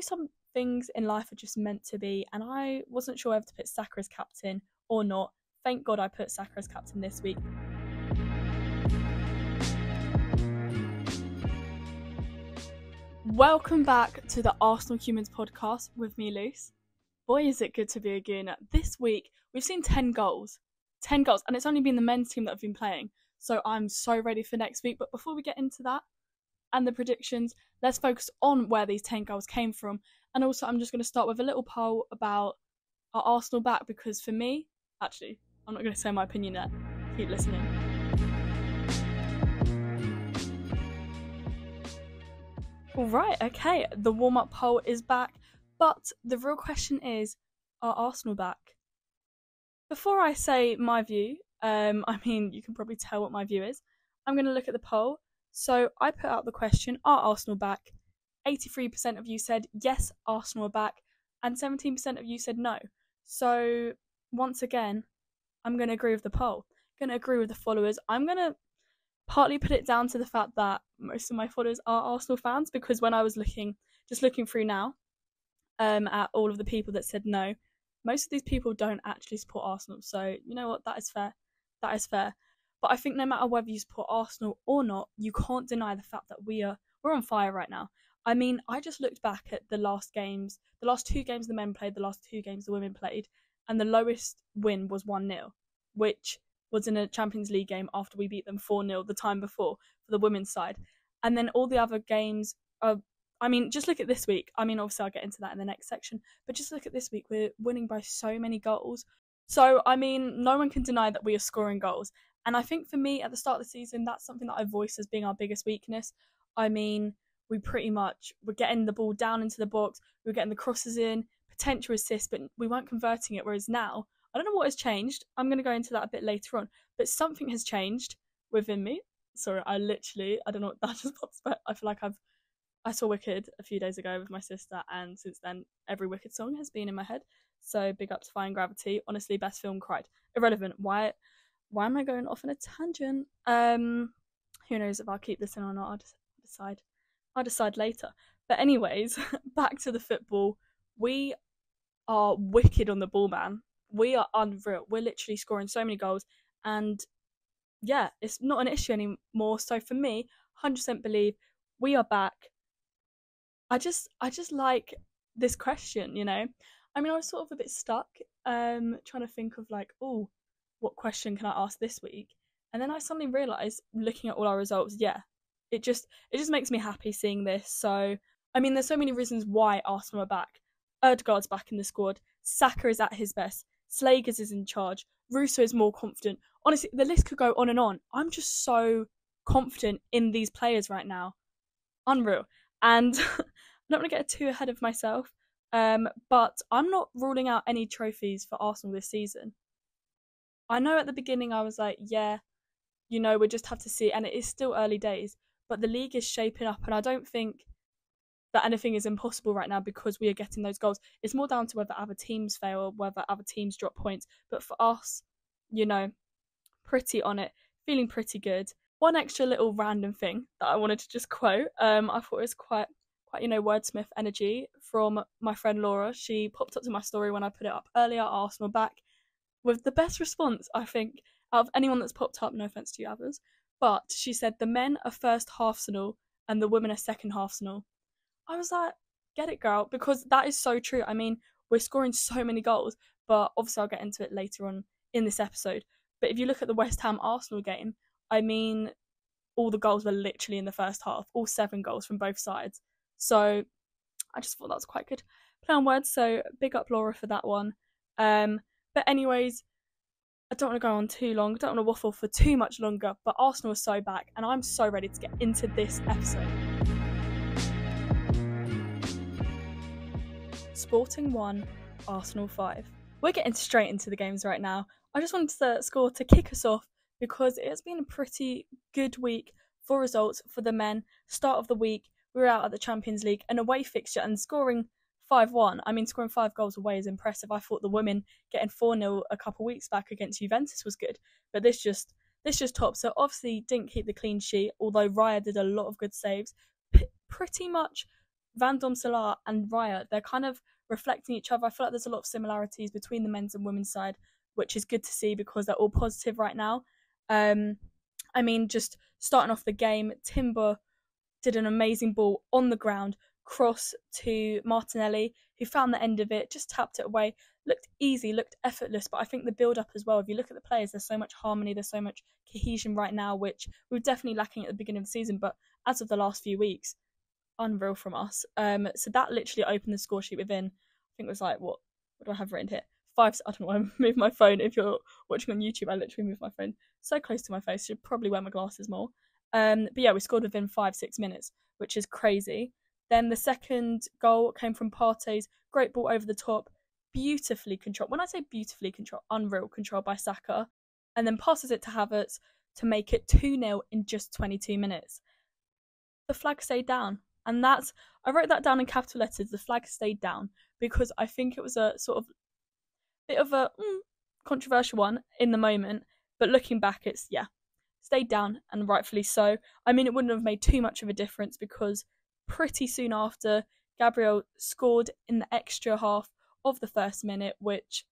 some things in life are just meant to be, and I wasn't sure whether to put Saka as captain or not. Thank God I put Saka as captain this week. Welcome back to the Arsenal Humans podcast with me, Luce. Boy, is it good to be again. This week, we've seen 10 goals. 10 goals, and it's only been the men's team that have been playing. So I'm so ready for next week. But before we get into that and the predictions, let's focus on where these 10 goals came from. And also, I'm just going to start with a little poll about our Arsenal back, because for me, actually, I'm not going to say my opinion yet. Keep listening. Alright, okay, the warm-up poll is back, but the real question is, are Arsenal back? Before I say my view, you can probably tell what my view is. I'm going to look at the poll. So I put out the question, are Arsenal back? 83% of you said yes, Arsenal are back, and 17% of you said no. So once again, I'm going to agree with the poll. I'm going to agree with the followers. I'm going to partly put it down to the fact that most of my followers are Arsenal fans, because when I was looking through now at all of the people that said no, most of these people don't actually support Arsenal. So you know what, that is fair. But I think no matter whether you support Arsenal or not, you can't deny the fact that we're on fire right now. I mean, I just looked back at the last two games the men played, the last two games the women played, and the lowest win was 1-0, which was in a Champions League game after we beat them 4-0 the time before for the women's side. And then all the other games just look at this week. Obviously I'll get into that in the next section, but just look at this week. We're winning by so many goals. So, no one can deny that we are scoring goals. And I think for me, at the start of the season, that's something that I voiced as being our biggest weakness. We're getting the ball down into the box, we're getting the crosses in, potential assists, but we weren't converting it, whereas now, I don't know what has changed. I'm going to go into that a bit later on, but something has changed within me. Sorry, I don't know what that just popped, but I feel like I saw Wicked a few days ago with my sister, and since then, every Wicked song has been in my head. So big up to Defying Gravity. Honestly, best film, cried. Irrelevant. Why am I going off on a tangent? Who knows if I'll keep this in or not? I'll decide later. But anyways, back to the football. We are wicked on the ball, man. We are unreal. We're literally scoring so many goals, and yeah, it's not an issue anymore. So for me, 100% believe we are back. I just like this question, I was sort of a bit stuck, trying to think of what question can I ask this week? And then I suddenly realised, looking at all our results, it just makes me happy seeing this. So, there's so many reasons why Arsenal are back. Ødegaard's back in the squad. Saka is at his best. Slegers is in charge. Russo is more confident. Honestly, the list could go on and on. I'm just so confident in these players right now. Unreal. And I don't want to get too ahead of myself, but I'm not ruling out any trophies for Arsenal this season. I know at the beginning I was like, we just have to see, and it is still early days, but the league is shaping up, and I don't think that anything is impossible right now because we are getting those goals. It's more down to whether other teams fail or whether other teams drop points. But for us, pretty on it, feeling pretty good. One extra little random thing that I wanted to just quote. I thought it was quite wordsmith energy from my friend Laura. She popped up to my story when I put it up earlier, Arsenal back, with the best response, I think, out of anyone that's popped up. No offense to you others, but she said the men are first half Arsenal and the women are second half Arsenal. I was like, get it, girl, because that is so true. We're scoring so many goals, but obviously I'll get into it later on in this episode. But if you look at the West Ham Arsenal game, all the goals were literally in the first half, all 7 goals from both sides. So I just thought that was quite good play on words. So big up Laura for that one. But anyways, I don't want to go on too long. I don't want to waffle for too much longer. But Arsenal is so back, and I'm so ready to get into this episode. Sporting 1, Arsenal 5. We're getting straight into the games right now. I just wanted the score to kick us off because it has been a pretty good week for results for the men. Start of the week, we were out at the Champions League, an away fixture, and scoring 5-1. Scoring 5 goals away is impressive. I thought the women getting 4-0 a couple of weeks back against Juventus was good, but this just tops. So obviously didn't keep the clean sheet, although Raya did a lot of good saves. Pretty much Van Salah and Raya, they're kind of reflecting each other. I feel like there's a lot of similarities between the men's and women's side, which is good to see because they're all positive right now. I mean, just starting off the game, Timber did an amazing ball on the ground, cross to Martinelli, who found the end of it, just tapped it away. Looked easy, looked effortless, but I think the build up as well, if you look at the players, there's so much harmony, there's so much cohesion right now, which we were definitely lacking at the beginning of the season, but as of the last few weeks, unreal from us. So that literally opened the score sheet within, I think it was like, what do I have written here? I don't know why I moved my phone. If you're watching on YouTube, I literally moved my phone so close to my face. Should probably wear my glasses more. But yeah, we scored within 5-6 minutes, which is crazy. Then the second goal came from Partey's great ball over the top, beautifully controlled. When I say beautifully controlled, unreal control by Saka, and then passes it to Havertz to make it 2-0 in just 22 minutes. The flag stayed down. And I wrote that down in capital letters, the flag stayed down, because I think it was a sort of bit of a controversial one in the moment, but looking back, it's, yeah, stayed down, and rightfully so. I mean, it wouldn't have made too much of a difference because pretty soon after, Gabriel scored in the extra half of the first minute, which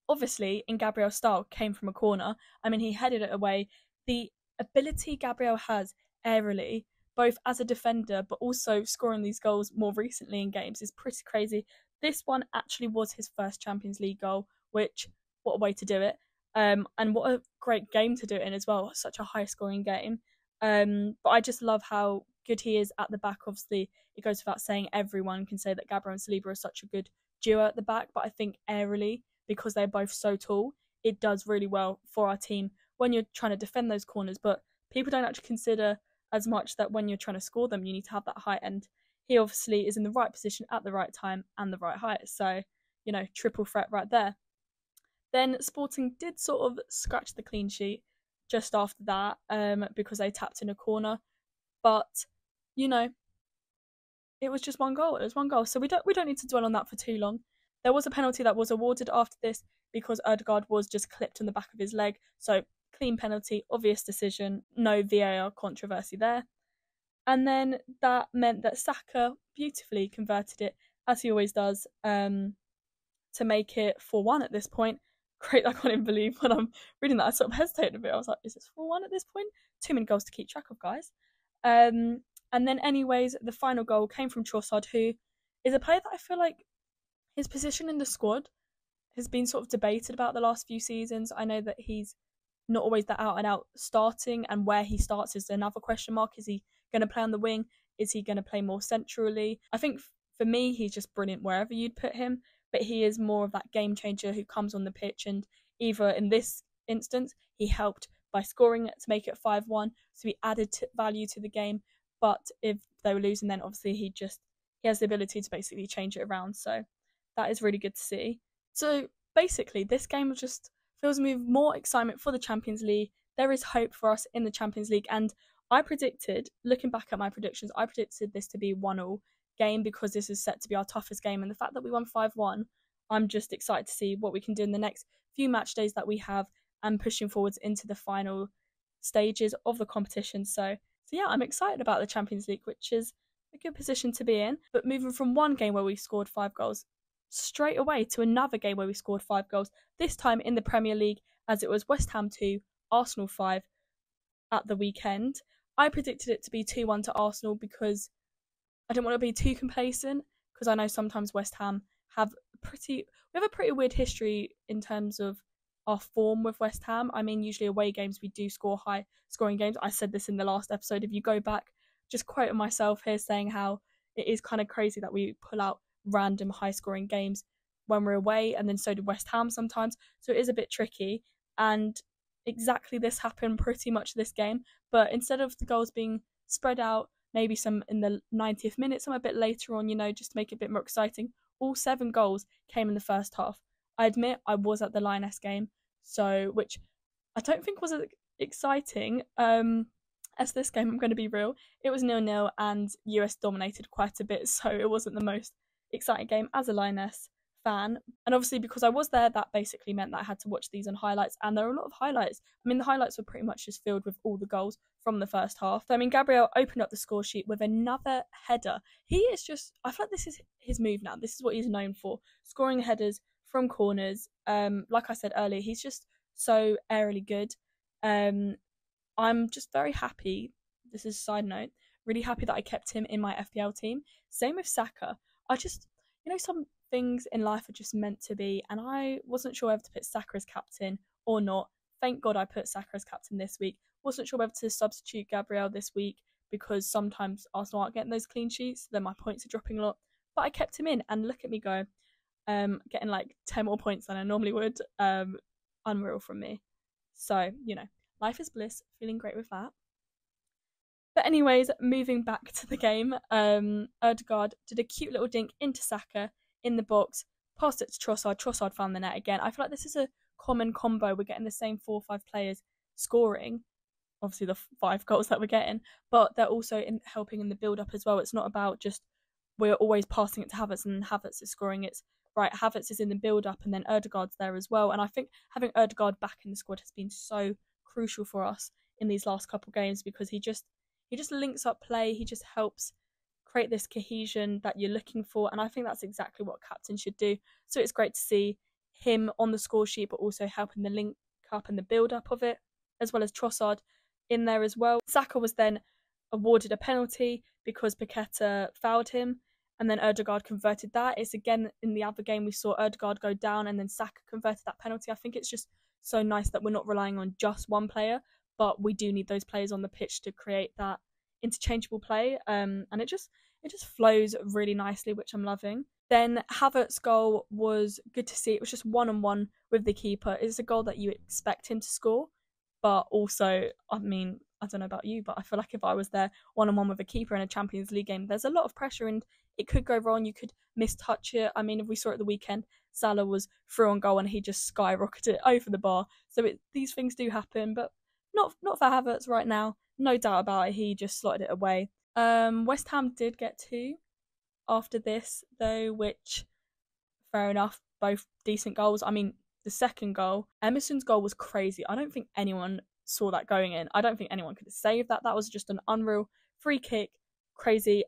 obviously in Gabriel's style came from a corner. I mean, he headed it away. The ability Gabriel has aerially, both as a defender but also scoring these goals more recently in games, is pretty crazy. This one actually was his first Champions League goal, which, what a way to do it. And what a great game to do it in as well. Such a high scoring game. But I just love how good he is at the back. Obviously, it goes without saying, everyone can say that Gabriel and Saliba are such a good duo at the back, but I think aerially, because they're both so tall, it does really well for our team when you're trying to defend those corners. But people don't actually consider as much that when you're trying to score them, you need to have that height. And he obviously is in the right position at the right time and the right height. So, triple threat right there. Then Sporting did sort of scratch the clean sheet just after that, because they tapped in a corner. But, it was just one goal. It was one goal. So we don't need to dwell on that for too long. There was a penalty that was awarded after this because Odegaard was just clipped on the back of his leg. So clean penalty, obvious decision, no VAR controversy there. And then that meant that Saka beautifully converted it, as he always does, to make it 4-1 at this point. Great, I can't even believe when I'm reading that, I sort of hesitated a bit. I was like, is this 4-1 at this point? Too many goals to keep track of, guys. And then anyways, the final goal came from Trossard, who is a player that I feel like his position in the squad has been sort of debated about the last few seasons. I know that he's not always that out and out starting, and where he starts is another question mark. Is he going to play on the wing? Is he going to play more centrally? I think for me, he's just brilliant wherever you'd put him, but he is more of that game changer who comes on the pitch, and either in this instance, he helped by scoring to make it 5-1, so he added value to the game. But if they were losing, then obviously he has the ability to basically change it around. So that is really good to see. So basically, this game just fills me with more excitement for the Champions League. There is hope for us in the Champions League, and I predicted, looking back at my predictions, I predicted this to be 1-1 game because this is set to be our toughest game, and the fact that we won 5-1, I'm just excited to see what we can do in the next few match days that we have and pushing forwards into the final stages of the competition. So yeah, I'm excited about the Champions League, which is a good position to be in. But moving from one game where we scored 5 goals straight away to another game where we scored 5 goals, this time in the Premier League, as it was West Ham 2, Arsenal 5 at the weekend. I predicted it to be 2-1 to Arsenal because I don't want to be too complacent, because I know sometimes West Ham have we have a pretty weird history in terms of our form with West Ham. I mean, usually away games we do score high scoring games. I said this in the last episode. If you go back, just quoting myself here saying how it is kind of crazy that we pull out random high scoring games when we're away, and then so did West Ham sometimes. So it is a bit tricky, and exactly this happened pretty much this game. But instead of the goals being spread out, maybe some in the 90th minute, some a bit later on, just to make it a bit more exciting, all 7 goals came in the first half. I admit I was at the Lioness game, which I don't think was as exciting as this game. I'm going to be real. It was 0-0 and US dominated quite a bit, so it wasn't the most exciting game as a Lioness fan. And obviously, because I was there, that basically meant that I had to watch these on highlights. And there are a lot of highlights. I mean, the highlights were pretty much just filled with all the goals from the first half. I mean, Gabriel opened up the score sheet with another header. He is just, I feel like this is his move now. This is what he's known for, scoring headers from corners. Like I said earlier, he's just so airily good. I'm just very happy. This is a side note. Really happy that I kept him in my FPL team. Same with Saka. I just, some things in life are just meant to be, and I wasn't sure whether to put Saka as captain or not. Thank God I put Saka as captain this week. Wasn't sure whether to substitute Gabriel this week because sometimes Arsenal aren't getting those clean sheets, then my points are dropping a lot. But I kept him in, and look at me go, getting like 10 more points than I normally would. Unreal from me. So, life is bliss. Feeling great with that. But anyways, moving back to the game, Ødegaard did a cute little dink into Saka in the box, passed it to Trossard. Trossard found the net again. I feel like this is a common combo. We're getting the same 4 or 5 players scoring, obviously the 5 goals that we're getting, but they're also helping in the build-up as well. It's not about just we're always passing it to Havertz and Havertz is scoring. It's right, Havertz is in the build-up and then Ødegaard's there as well. And I think having Ødegaard back in the squad has been so crucial for us in these last couple games because he just links up play. He just helps create this cohesion that you're looking for, and I think that's exactly what captain should do. So it's great to see him on the score sheet, but also helping the link up and the build up of it, as well as Trossard in there as well. Saka was then awarded a penalty because Paqueta fouled him, and then Ødegaard converted that. It's again in the other game we saw Ødegaard go down, and then Saka converted that penalty. I think it's just so nice that we're not relying on just one player, but we do need those players on the pitch to create that interchangeable play, and it just flows really nicely, which I'm loving. Then Havertz's goal was good to see. It was just 1-on-1 with the keeper. It's a goal that you expect him to score, but also, I mean, I don't know about you, but I feel like if I was there 1-on-1 with a keeper in a Champions League game, there's a lot of pressure and it could go wrong. You could mistouch it. I mean, if we saw it at the weekend, Salah was through on goal and he just skyrocketed it over the bar. So these things do happen, but not for Havertz right now. No doubt about it. He just slotted it away. West Ham did get 2 after this, though, which, fair enough, both decent goals. I mean, the second goal, Emerson's goal was crazy. I don't think anyone saw that going in. I don't think anyone could have saved that. That was just an unreal free kick. Crazy.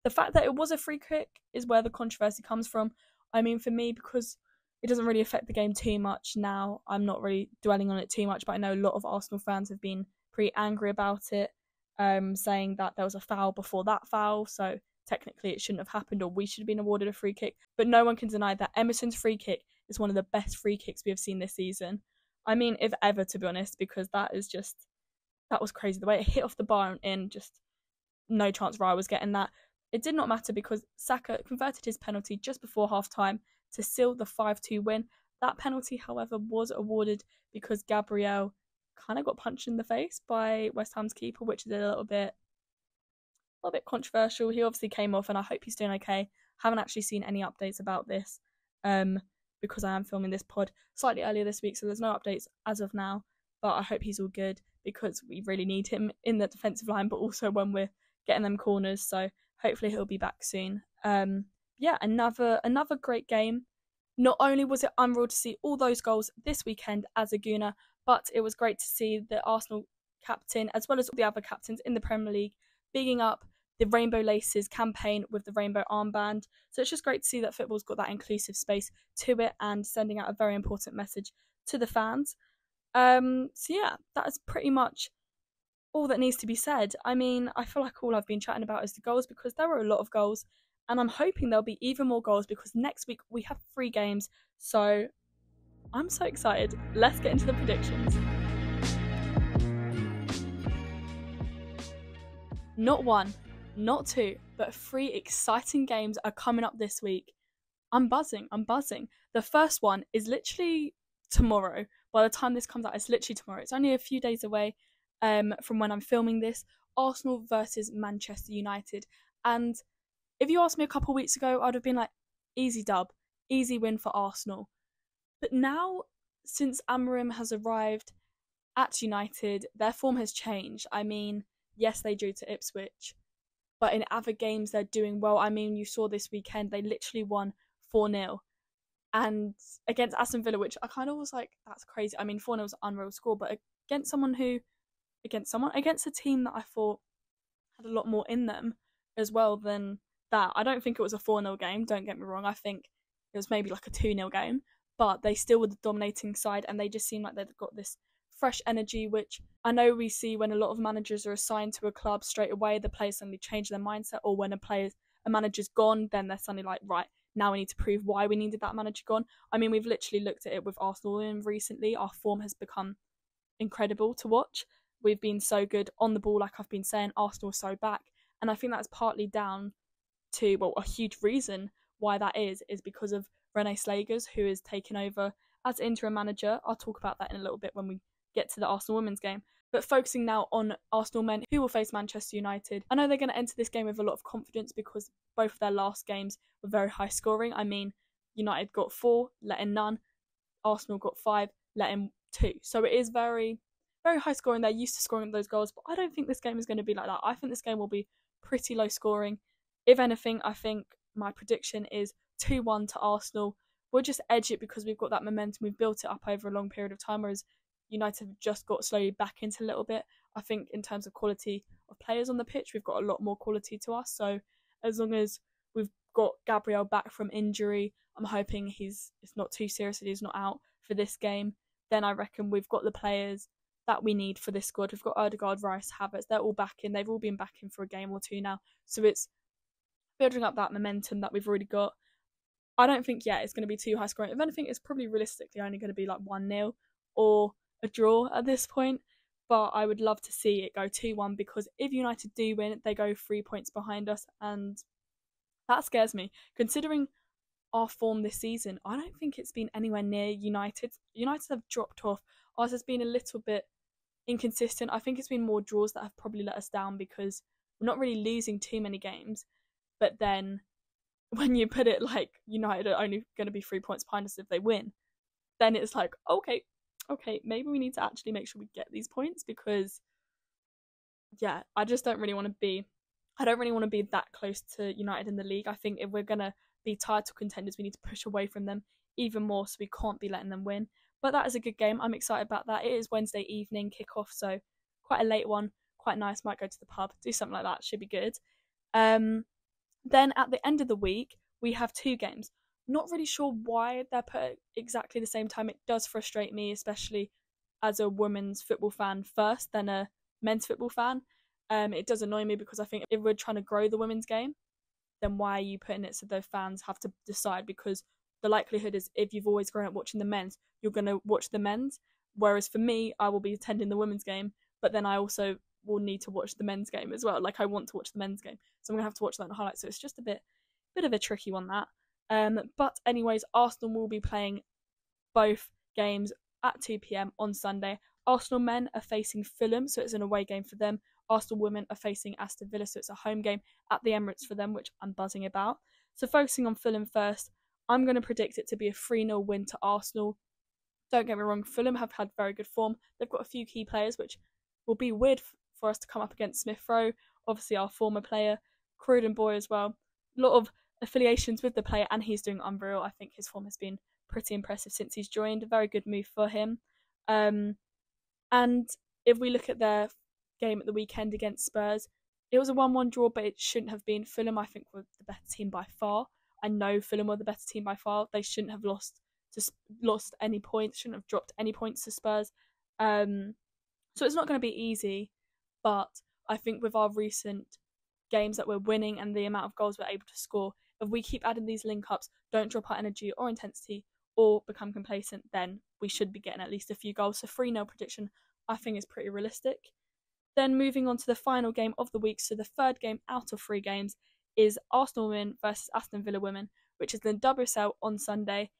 The fact that it was a free kick is where the controversy comes from. I mean, for me, because it doesn't really affect the game too much now, I'm not really dwelling on it too much, but I know a lot of Arsenal fans have been pretty angry about it, saying that there was a foul before that foul, so technically it shouldn't have happened or we should have been awarded a free kick. But no one can deny that Emerson's free kick is one of the best free kicks we have seen this season. I mean, if ever, to be honest, because that was crazy. The way it hit off the bar and just no chance Raya was getting that. It did not matter because Saka converted his penalty just before half-time to seal the 5-2 win. That penalty, however, was awarded because Gabriel kind of got punched in the face by West Ham's keeper, which is a little bit controversial. He obviously came off, and I hope he's doing okay. Haven't actually seen any updates about this, because I am filming this pod slightly earlier this week, so there's no updates as of now. But I hope he's all good because we really need him in the defensive line, but also when we're getting them corners. So hopefully he'll be back soon. Yeah, another great game. Not only was it unreal to see all those goals this weekend as a Gooner, but it was great to see the Arsenal captain, as well as all the other captains in the Premier League, bigging up the Rainbow Laces campaign with the rainbow armband. So it's just great to see that football's got that inclusive space to it and sending out a very important message to the fans. So yeah, that is pretty much all that needs to be said. I mean, I feel like all I've been chatting about is the goals because there were a lot of goals, and I'm hoping there'll be even more goals because next week we have 3 games. So I'm so excited. Let's get into the predictions. Not 1, not 2, but 3 exciting games are coming up this week. I'm buzzing. The first one is literally tomorrow. By the time this comes out, it's literally tomorrow. It's only a few days away from when I'm filming this. Arsenal versus Manchester United. And if you asked me a couple of weeks ago, I'd have been like, easy dub, easy win for Arsenal. But now, since Amorim has arrived at United, their form has changed. I mean, yes, they drew to Ipswich, but in other games they're doing well. I mean, you saw this weekend, they literally won 4-0. and against Aston Villa, which I kind of was like, that's crazy. I mean, 4-0 was an unreal score, but against against a team that I thought had a lot more in them as well than that. I don't think it was a 4-0 game, don't get me wrong. I think it was maybe like a 2-0 game, but they still were the dominating side, and they just seem like they've got this fresh energy, which I know we see when a lot of managers are assigned to a club straight away, the players suddenly change their mindset, or when a manager's gone, then they're suddenly like, right, now we need to prove why we needed that manager gone. I mean, we've literally looked at it with Arsenal recently. Our form has become incredible to watch. We've been so good on the ball, like I've been saying. Arsenal are so back, and I think that's partly down to, well, a huge reason why that is because of Rene Slegers, who is taking over as interim manager. I'll talk about that in a little bit when we get to the Arsenal women's game. But focusing now on Arsenal men, who will face Manchester United. I know they're going to enter this game with a lot of confidence because both of their last games were very high scoring. I mean, United got 4, let in none. Arsenal got 5, let in 2. So it is very, very high scoring. They're used to scoring those goals, but I don't think this game is going to be like that. I think this game will be pretty low scoring. If anything, I think my prediction is 2-1 to Arsenal. We'll just edge it because we've got that momentum. We've built it up over a long period of time, whereas United have just got slowly back into a little bit. I think in terms of quality of players on the pitch, we've got a lot more quality to us. So as long as we've got Gabriel back from injury, I'm hoping it's not too serious that he's not out for this game. Then I reckon we've got the players that we need for this squad. We've got Odegaard, Rice, Havertz. They're all back in. They've all been back in for a game or two now. So it's building up that momentum that we've already got. I don't think, it's going to be too high scoring. If anything, it's probably realistically only going to be like 1-0 or a draw at this point. But I would love to see it go 2-1 because if United do win, they go 3 points behind us, and that scares me. Considering our form this season, I don't think it's been anywhere near United. United have dropped off. Ours has been a little bit inconsistent. I think it's been more draws that have probably let us down because we're not really losing too many games. But then when you put it like United are only going to be 3 points behind us if they win, then it's like, okay, maybe we need to actually make sure we get these points because, I just don't really want to be that close to United in the league. I think if we're going to be title contenders, we need to push away from them even more, so we can't be letting them win. But that is a good game. I'm excited about that. It is Wednesday evening kickoff, so quite a late one, quite nice. Might go to the pub, do something like that. Should be good. Then at the end of the week, we have 2 games. Not really sure why they're put at exactly the same time. It does frustrate me, especially as a women's football fan first, then a men's football fan. It does annoy me because I think if we're trying to grow the women's game, then why are you putting it so the fans have to decide? Because the likelihood is if you've always grown up watching the men's, you're going to watch the men's. Whereas for me, I will be attending the women's game, but then I also will need to watch the men's game as well. Like I want to watch the men's game, so I'm going to have to watch that in highlights. So it's just a bit of a tricky one, that. But anyways, Arsenal will be playing both games at 2 p.m. on Sunday. Arsenal men are facing Fulham, so it's an away game for them. Arsenal women are facing Aston Villa, so it's a home game at the Emirates for them, which I'm buzzing about. So focusing on Fulham first, I'm going to predict it to be a 3-0 win to Arsenal. Don't get me wrong, Fulham have had very good form. They've got a few key players, which will be weird for us to come up against Smith Rowe, obviously our former player, Croydon boy as well. A lot of affiliations with the player, and he's doing unreal. I think his form has been pretty impressive since he's joined. A very good move for him. And if we look at their game at the weekend against Spurs, it was a 1-1 draw, but it shouldn't have been. Fulham, I think, were the better team by far. I know Fulham were the better team by far. They shouldn't have lost any points, shouldn't have dropped any points to Spurs. So it's not going to be easy, but I think with our recent games that we're winning and the amount of goals we're able to score, if we keep adding these link-ups, don't drop our energy or intensity or become complacent, then we should be getting at least a few goals. So 3-0 prediction, I think, is pretty realistic. Then moving on to the final game of the week, so the third game out of 3 games is Arsenal women versus Aston Villa women, which is the WSL on Sunday.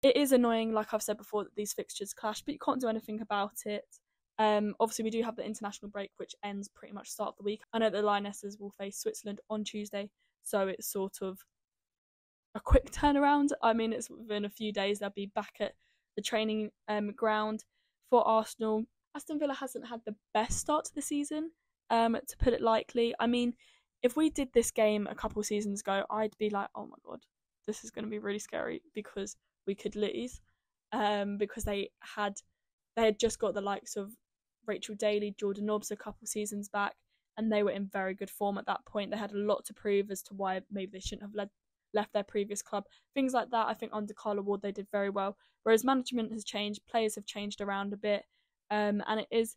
It is annoying, like I've said before, that these fixtures clash, but you can't do anything about it. Obviously, we do have the international break, which ends pretty much start of the week. I know the Lionesses will face Switzerland on Tuesday, so it's sort of a quick turnaround. I mean, it's within a few days they'll be back at the training ground for Arsenal. Aston Villa hasn't had the best start to the season, to put it lightly. I mean, if we did this game a couple of seasons ago, I'd be like, oh my god, this is going to be really scary because we could lose. Because they had just got the likes of Rachel Daly, Jordan Nobbs a couple seasons back, and they were in very good form at that point. They had a lot to prove as to why maybe they shouldn't have left their previous club. Things like that, I think under Carla Ward they did very well. Whereas management has changed, players have changed around a bit, and it is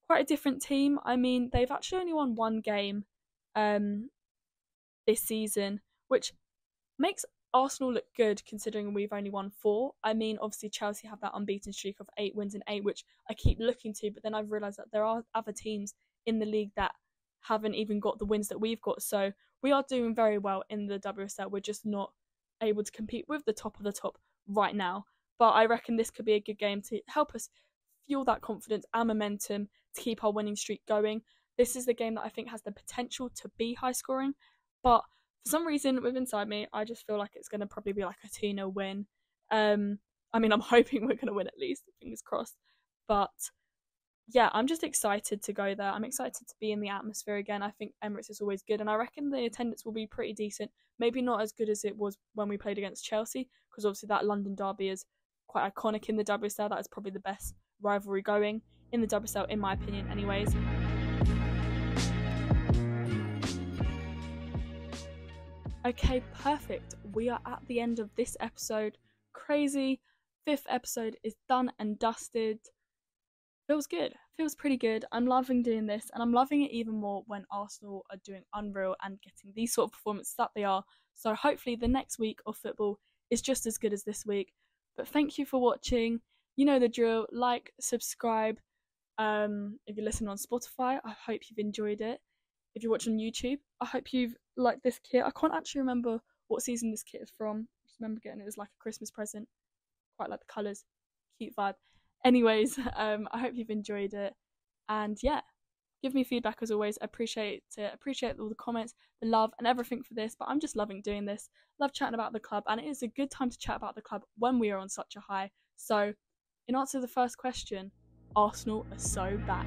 quite a different team. I mean, they've actually only won one game this season, which makes Arsenal look good considering we've only won 4. I mean, obviously Chelsea have that unbeaten streak of 8 wins in 8, which I keep looking to, but then I've realised that there are other teams in the league that haven't even got the wins that we've got. So we are doing very well in the WSL. We're just not able to compete with the top of the top right now. But I reckon this could be a good game to help us fuel that confidence and momentum to keep our winning streak going. This is the game that I think has the potential to be high scoring, but for some reason within inside me, I just feel like it's going to probably be like a 2-0 win. I mean, I'm hoping we're going to win at least, fingers crossed. But yeah, I'm just excited to go there. I'm excited to be in the atmosphere again. I think Emirates is always good, and I reckon the attendance will be pretty decent. Maybe not as good as it was when we played against Chelsea, because obviously that London derby is quite iconic in the WSL. That is probably the best rivalry going in the WSL, in my opinion, anyways. Okay, perfect. We are at the end of this episode. Crazy. 5th episode is done and dusted. Feels good. Feels pretty good. I'm loving doing this, and I'm loving it even more when Arsenal are doing unreal and getting these sort of performances that they are. So hopefully the next week of football is just as good as this week. But thank you for watching. You know the drill. Like, subscribe. If you're listening on Spotify, I hope you've enjoyed it. If you're watching on YouTube, I hope you've liked this kit. I can't actually remember what season this kit is from. I just remember getting it as like a Christmas present. Quite like the colours. Cute vibe. Anyways, I hope you've enjoyed it. And yeah, give me feedback as always. I appreciate it. Appreciate all the comments, the love, and everything for this. But I'm just loving doing this. Love chatting about the club. And it is a good time to chat about the club when we are on such a high. So, in answer to the first question, Arsenal are so back.